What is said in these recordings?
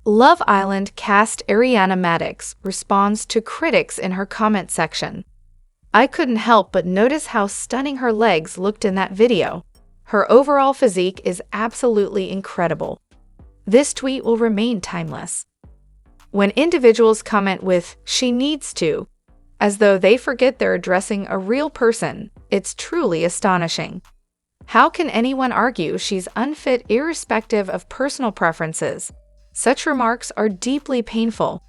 Love Island cast Ariana Madix responds to critics in her comment section. I couldn't help but notice how stunning her legs looked in that video. Her overall physique is absolutely incredible. This tweet will remain timeless. When individuals comment with "she needs to," as though they forget they're addressing a real person, it's truly astonishing. How can anyone argue she's unfit irrespective of personal preferences? Such remarks are deeply painful.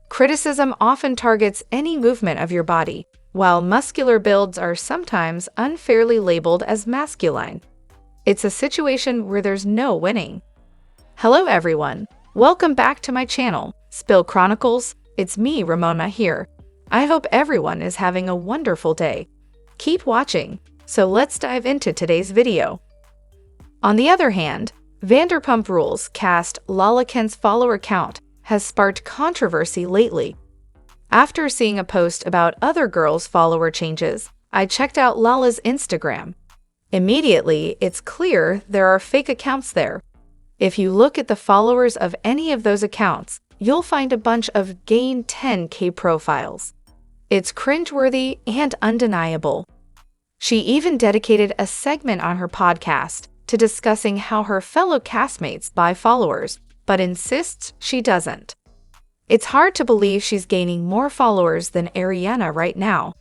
Criticism often targets any movement of your body, while muscular builds are sometimes unfairly labeled as masculine. It's a situation where there's no winning. Hello everyone, welcome back to my channel, Spill Chronicles. It's me, Ramona, here. I hope everyone is having a wonderful day. Keep watching, so let's dive into today's video. On the other hand, Vanderpump Rules cast Lala Kent's follower count has sparked controversy lately. After seeing a post about other girls' follower changes, I checked out Lala's Instagram. Immediately, it's clear there are fake accounts there. If you look at the followers of any of those accounts, you'll find a bunch of gain 10K profiles. It's cringeworthy and undeniable. She even dedicated a segment on her podcast to discussing how her fellow castmates buy followers, but insists she doesn't. It's hard to believe she's gaining more followers than Ariana right now.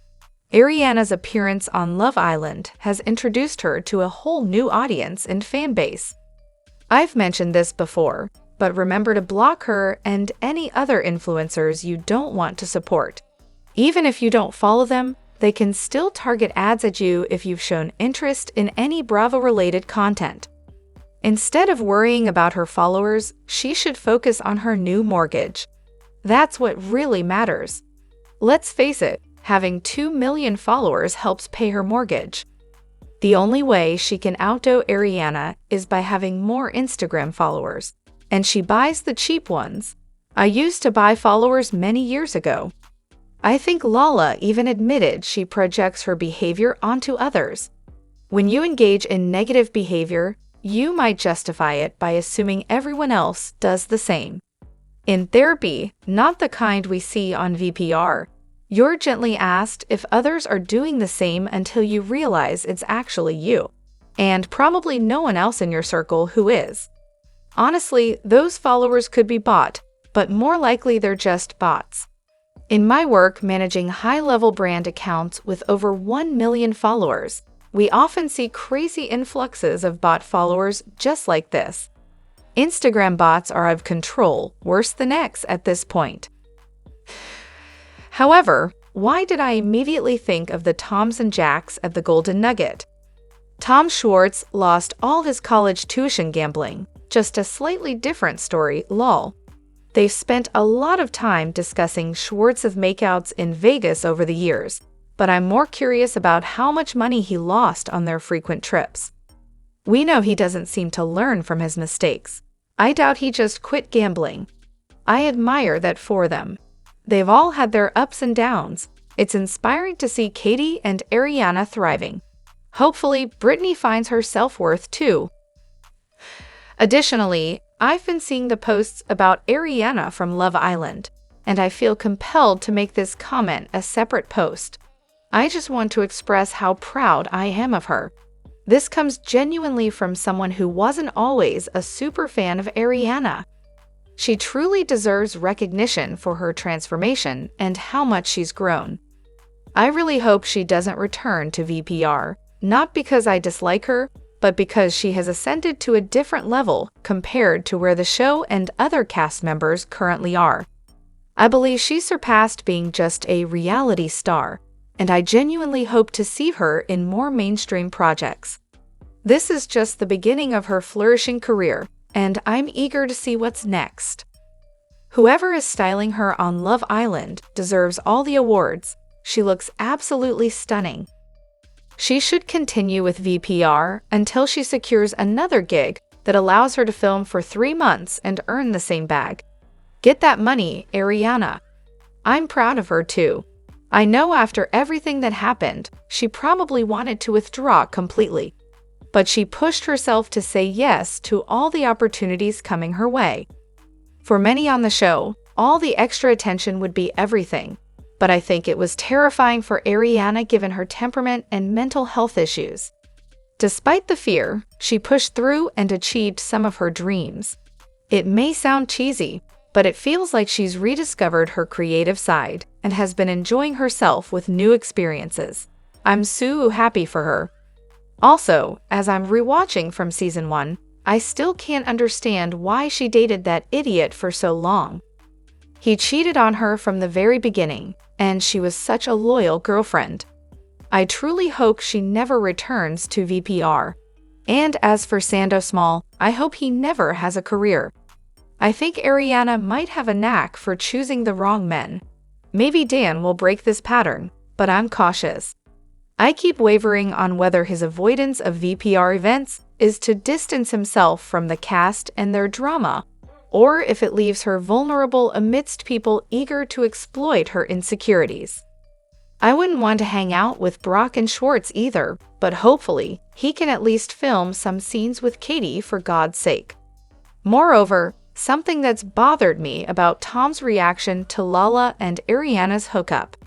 Ariana's appearance on Love Island has introduced her to a whole new audience and fan base. I've mentioned this before, but remember to block her and any other influencers you don't want to support. Even if you don't follow them, they can still target ads at you if you've shown interest in any Bravo-related content. Instead of worrying about her followers, she should focus on her new mortgage. That's what really matters. Let's face it, having 2 million followers helps pay her mortgage. The only way she can outdo Ariana is by having more Instagram followers, and she buys the cheap ones. I used to buy followers many years ago. I think Lala even admitted she projects her behavior onto others. When you engage in negative behavior, you might justify it by assuming everyone else does the same. In therapy, not the kind we see on VPR, you're gently asked if others are doing the same until you realize it's actually you, and probably no one else in your circle who is. Honestly, those followers could be bought, but more likely they're just bots. In my work managing high-level brand accounts with over 1 million followers, we often see crazy influxes of bot followers just like this. Instagram bots are out of control, worse than X at this point. However, why did I immediately think of the Toms and Jacks at the Golden Nugget? Tom Schwartz lost all his college tuition gambling. Just a slightly different story, lol. They've spent a lot of time discussing Schwartz's makeouts in Vegas over the years, but I'm more curious about how much money he lost on their frequent trips. We know he doesn't seem to learn from his mistakes. I doubt he just quit gambling. I admire that for them. They've all had their ups and downs. It's inspiring to see Katie and Ariana thriving. Hopefully, Brittany finds her self-worth too. Additionally, I've been seeing the posts about Ariana from Love Island, and I feel compelled to make this comment a separate post. I just want to express how proud I am of her. This comes genuinely from someone who wasn't always a super fan of Ariana. She truly deserves recognition for her transformation and how much she's grown. I really hope she doesn't return to VPR, not because I dislike her, but because she has ascended to a different level compared to where the show and other cast members currently are. I believe she surpassed being just a reality star, and I genuinely hope to see her in more mainstream projects. This is just the beginning of her flourishing career, and I'm eager to see what's next. Whoever is styling her on Love Island deserves all the awards. She looks absolutely stunning. She should continue with VPR until she secures another gig that allows her to film for 3 months and earn the same bag. Get that money, Ariana. I'm proud of her too. I know after everything that happened, she probably wanted to withdraw completely. But she pushed herself to say yes to all the opportunities coming her way. For many on the show, all the extra attention would be everything. But I think it was terrifying for Ariana given her temperament and mental health issues. Despite the fear, she pushed through and achieved some of her dreams. It may sound cheesy, but it feels like she's rediscovered her creative side and has been enjoying herself with new experiences. I'm so happy for her. Also, as I'm rewatching from season 1, I still can't understand why she dated that idiot for so long. He cheated on her from the very beginning, and she was such a loyal girlfriend. I truly hope she never returns to VPR. And as for Sandoval, I hope he never has a career. I think Ariana might have a knack for choosing the wrong men. Maybe Dan will break this pattern, but I'm cautious. I keep wavering on whether his avoidance of VPR events is to distance himself from the cast and their drama, or if it leaves her vulnerable amidst people eager to exploit her insecurities. I wouldn't want to hang out with Brock and Schwartz either, but hopefully, he can at least film some scenes with Katie for God's sake. Moreover, something that's bothered me about Tom's reaction to Lala and Ariana's hookup.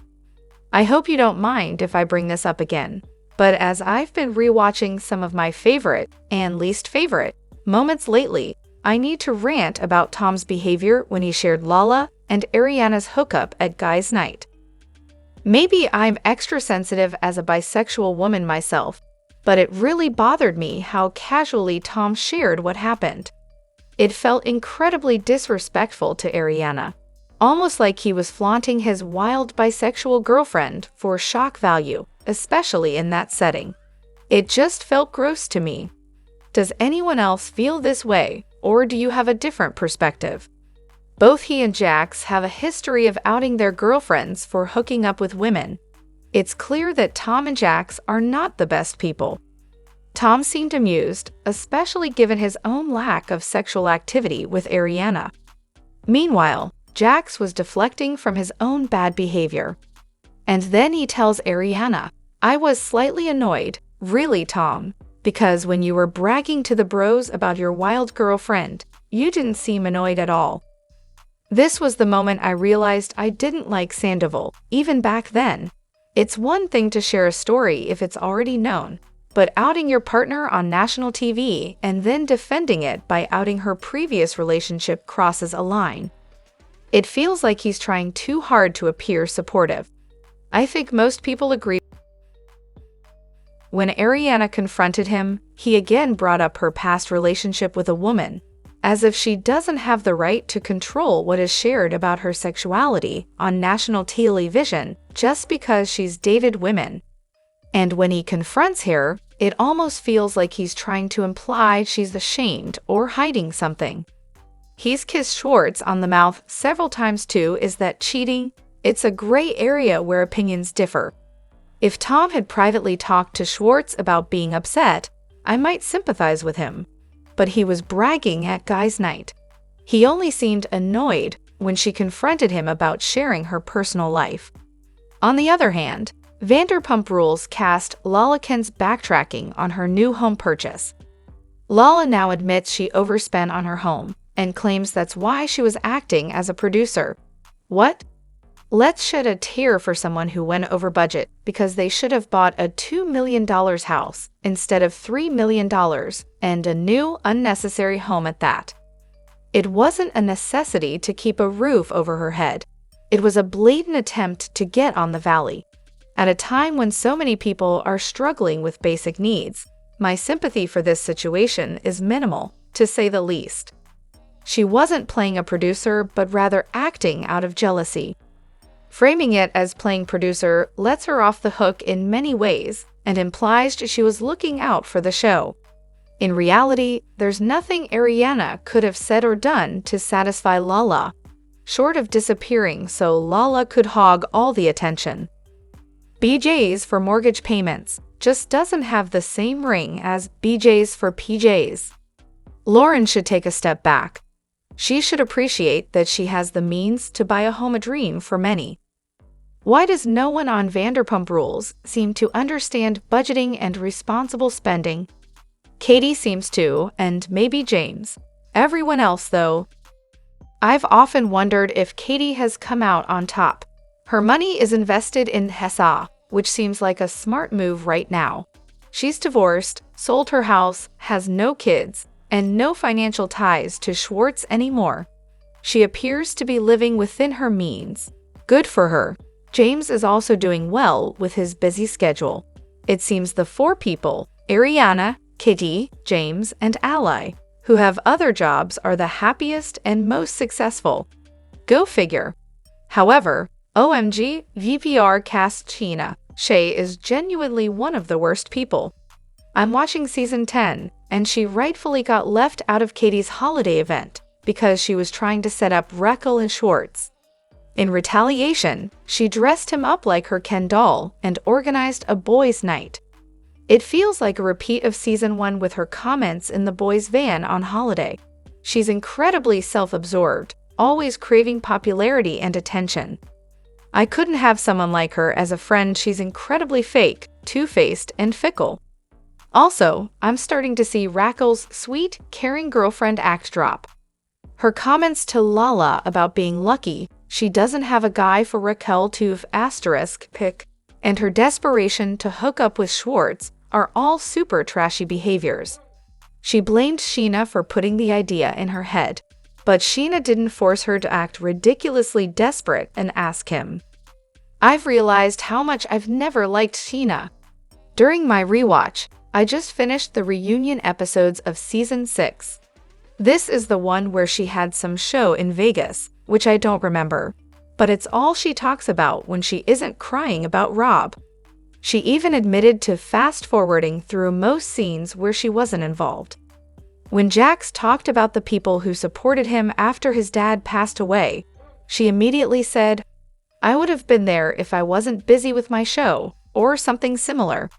I hope you don't mind if I bring this up again, but as I've been rewatching some of my favorite and least favorite moments lately, I need to rant about Tom's behavior when he shared Lala and Ariana's hookup at Guys' Night. Maybe I'm extra sensitive as a bisexual woman myself, but it really bothered me how casually Tom shared what happened. It felt incredibly disrespectful to Ariana, almost like he was flaunting his wild bisexual girlfriend for shock value, especially in that setting. It just felt gross to me. Does anyone else feel this way, or do you have a different perspective? Both he and Jax have a history of outing their girlfriends for hooking up with women. It's clear that Tom and Jax are not the best people. Tom seemed amused, especially given his own lack of sexual activity with Ariana. Meanwhile, Jax was deflecting from his own bad behavior. And then he tells Ariana, "I was slightly annoyed, really, Tom, because when you were bragging to the bros about your wild girlfriend, you didn't seem annoyed at all." This was the moment I realized I didn't like Sandoval, even back then. It's one thing to share a story if it's already known, but outing your partner on national TV and then defending it by outing her previous relationship crosses a line. It feels like he's trying too hard to appear supportive. I think most people agree. When Ariana confronted him, he again brought up her past relationship with a woman, as if she doesn't have the right to control what is shared about her sexuality on national television just because she's dated women. And when he confronts her, it almost feels like he's trying to imply she's ashamed or hiding something. He's kissed Schwartz on the mouth several times too. Is that cheating? It's a gray area where opinions differ. If Tom had privately talked to Schwartz about being upset, I might sympathize with him. But he was bragging at Guys' Night. He only seemed annoyed when she confronted him about sharing her personal life. On the other hand, Vanderpump Rules cast Lala Kent's backtracking on her new home purchase. Lala now admits she overspent on her home and claims that's why she was acting as a producer. What? Let's shed a tear for someone who went over budget because they should have bought a $2 million house instead of $3 million and a new, unnecessary home at that. It wasn't a necessity to keep a roof over her head. It was a blatant attempt to get on the valley. At a time when so many people are struggling with basic needs, my sympathy for this situation is minimal, to say the least. She wasn't playing a producer, but rather acting out of jealousy. Framing it as playing producer lets her off the hook in many ways and implies she was looking out for the show. In reality, there's nothing Ariana could have said or done to satisfy Lala, short of disappearing so Lala could hog all the attention. BJ's for mortgage payments just doesn't have the same ring as BJ's for PJ's. Lauren should take a step back. She should appreciate that she has the means to buy a home a dream for many. Why does no one on Vanderpump Rules seem to understand budgeting and responsible spending? Katie seems to, and maybe James. Everyone else, though. I've often wondered if Katie has come out on top. Her money is invested in Hesa, which seems like a smart move right now. She's divorced, sold her house, has no kids, and no financial ties to Schwartz anymore. She appears to be living within her means. Good for her. James is also doing well with his busy schedule. It seems the four people, Ariana, Katie, James, and Ally, who have other jobs are the happiest and most successful. Go figure. However, OMG, VPR cast Scheana is genuinely one of the worst people. I'm watching season 10, and she rightfully got left out of Katie's holiday event because she was trying to set up Raquel and Schwartz. In retaliation, she dressed him up like her Ken doll and organized a boys' night. It feels like a repeat of season 1 with her comments in the boys' van on holiday. She's incredibly self-absorbed, always craving popularity and attention. I couldn't have someone like her as a friend. She's incredibly fake, two-faced, and fickle. Also, I'm starting to see Raquel's sweet, caring girlfriend act drop. Her comments to Lala about being lucky she doesn't have a guy for Raquel to pick, and her desperation to hook up with Schwartz are all super trashy behaviors. She blamed Scheana for putting the idea in her head, but Scheana didn't force her to act ridiculously desperate and ask him. I've realized how much I've never liked Scheana. During my rewatch, I just finished the reunion episodes of season 6. This is the one where she had some show in Vegas, which I don't remember, but it's all she talks about when she isn't crying about Rob. She even admitted to fast-forwarding through most scenes where she wasn't involved. When Jax talked about the people who supported him after his dad passed away, she immediately said, "I would have been there if I wasn't busy with my show," or something similar.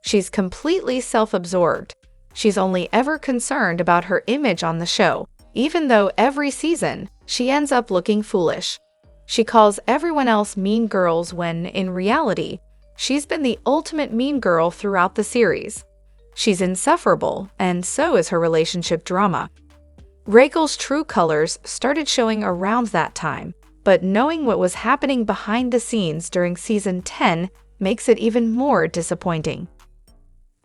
She's completely self-absorbed. She's only ever concerned about her image on the show, even though every season, she ends up looking foolish. She calls everyone else mean girls when, in reality, she's been the ultimate mean girl throughout the series. She's insufferable, and so is her relationship drama. Raquel's true colors started showing around that time, but knowing what was happening behind the scenes during season 10 makes it even more disappointing.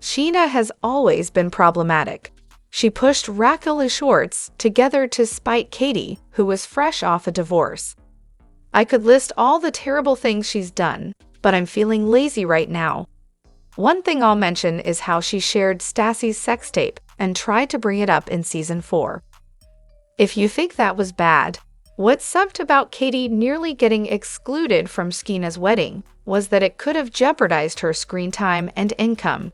Scheana has always been problematic. She pushed Raquel and Schwartz together to spite Katie, who was fresh off a divorce. I could list all the terrible things she's done, but I'm feeling lazy right now. One thing I'll mention is how she shared Stassi's sex tape and tried to bring it up in season 4. If you think that was bad, what sucked about Katie nearly getting excluded from Scheana's wedding was that it could have jeopardized her screen time and income.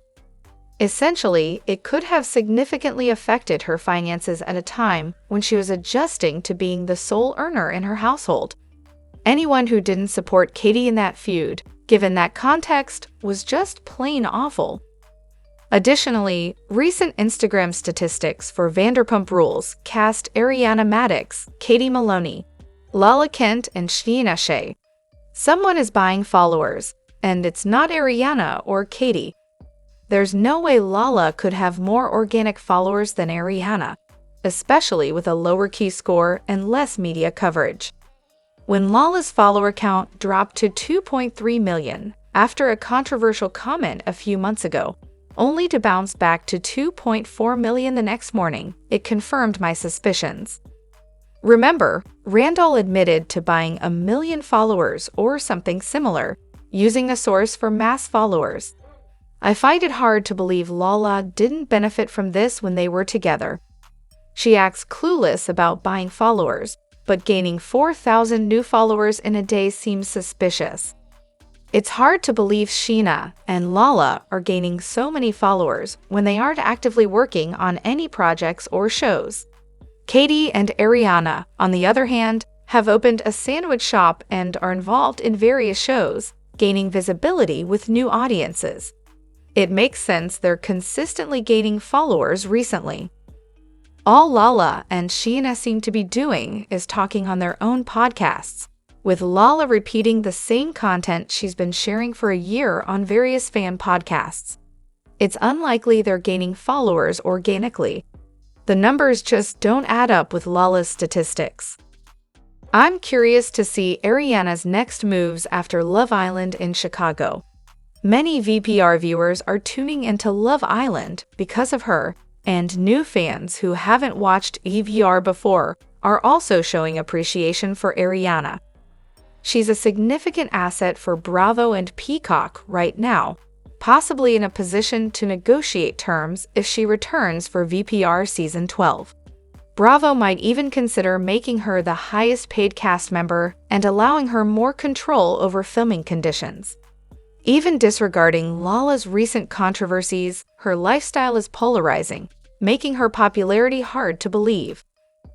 Essentially, it could have significantly affected her finances at a time when she was adjusting to being the sole earner in her household. Anyone who didn't support Katie in that feud, given that context, was just plain awful. Additionally, recent Instagram statistics for Vanderpump Rules cast Ariana, Katie Maloney, Lala Kent, and Scheana. Someone is buying followers, and it's not Ariana or Katie. There's no way Lala could have more organic followers than Ariana, especially with a lower key score and less media coverage. When Lala's follower count dropped to 2.3 million after a controversial comment a few months ago, only to bounce back to 2.4 million the next morning, it confirmed my suspicions. Remember, Randall admitted to buying 1 million followers or something similar, using a source for mass followers. I find it hard to believe Lala didn't benefit from this when they were together. She acts clueless about buying followers, but gaining 4,000 new followers in a day seems suspicious. It's hard to believe Scheana and Lala are gaining so many followers when they aren't actively working on any projects or shows. Katie and Ariana, on the other hand, have opened a sandwich shop and are involved in various shows, gaining visibility with new audiences. It makes sense they're consistently gaining followers recently. All Lala and Scheana seem to be doing is talking on their own podcasts, with Lala repeating the same content she's been sharing for a year on various fan podcasts. It's unlikely they're gaining followers organically. The numbers just don't add up with Lala's statistics. I'm curious to see Ariana's next moves after Love Island in Chicago. Many VPR viewers are tuning into Love Island because of her, and new fans who haven't watched EVR before are also showing appreciation for Ariana. She's a significant asset for Bravo and Peacock right now, possibly in a position to negotiate terms if she returns for VPR Season 12. Bravo might even consider making her the highest-paid cast member and allowing her more control over filming conditions. Even disregarding Lala's recent controversies, her lifestyle is polarizing, making her popularity hard to believe.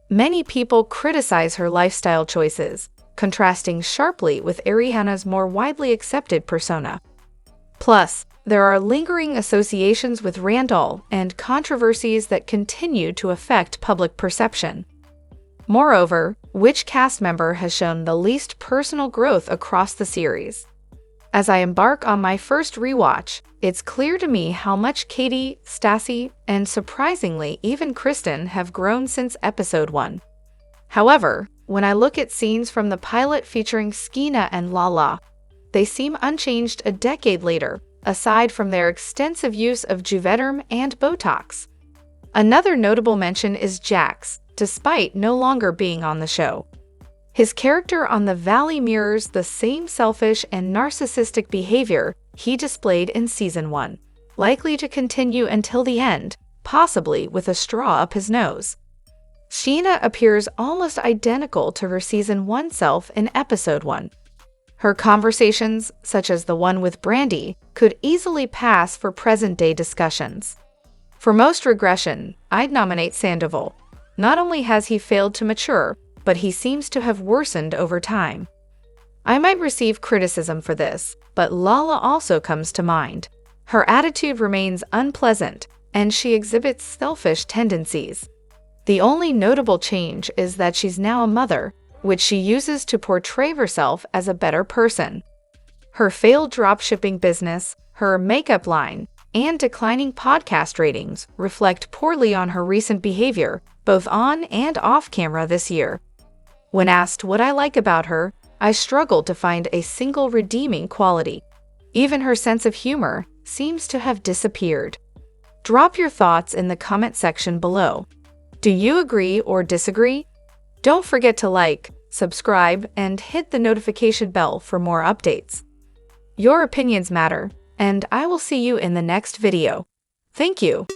Many people criticize her lifestyle choices, contrasting sharply with Ariana's more widely accepted persona. Plus, there are lingering associations with Randall and controversies that continue to affect public perception. Moreover, which cast member has shown the least personal growth across the series? As I embark on my first rewatch, it's clear to me how much Katie, Stassi, and surprisingly even Kristen have grown since episode 1. However, when I look at scenes from the pilot featuring Scheana and Lala, they seem unchanged a decade later, aside from their extensive use of Juvederm and Botox. Another notable mention is Jax, despite no longer being on the show. His character on The Valley mirrors the same selfish and narcissistic behavior he displayed in Season 1, likely to continue until the end, possibly with a straw up his nose. Scheana appears almost identical to her Season 1 self in Episode 1. Her conversations, such as the one with Brandy, could easily pass for present-day discussions. For most regression, I'd nominate Sandoval. Not only has he failed to mature, but he seems to have worsened over time. I might receive criticism for this, but Lala also comes to mind. Her attitude remains unpleasant, and she exhibits selfish tendencies. The only notable change is that she's now a mother, which she uses to portray herself as a better person. Her failed dropshipping business, her makeup line, and declining podcast ratings reflect poorly on her recent behavior, both on and off camera this year. When asked what I like about her, I struggled to find a single redeeming quality. Even her sense of humor seems to have disappeared. Drop your thoughts in the comment section below. Do you agree or disagree? Don't forget to like, subscribe, and hit the notification bell for more updates. Your opinions matter, and I will see you in the next video. Thank you.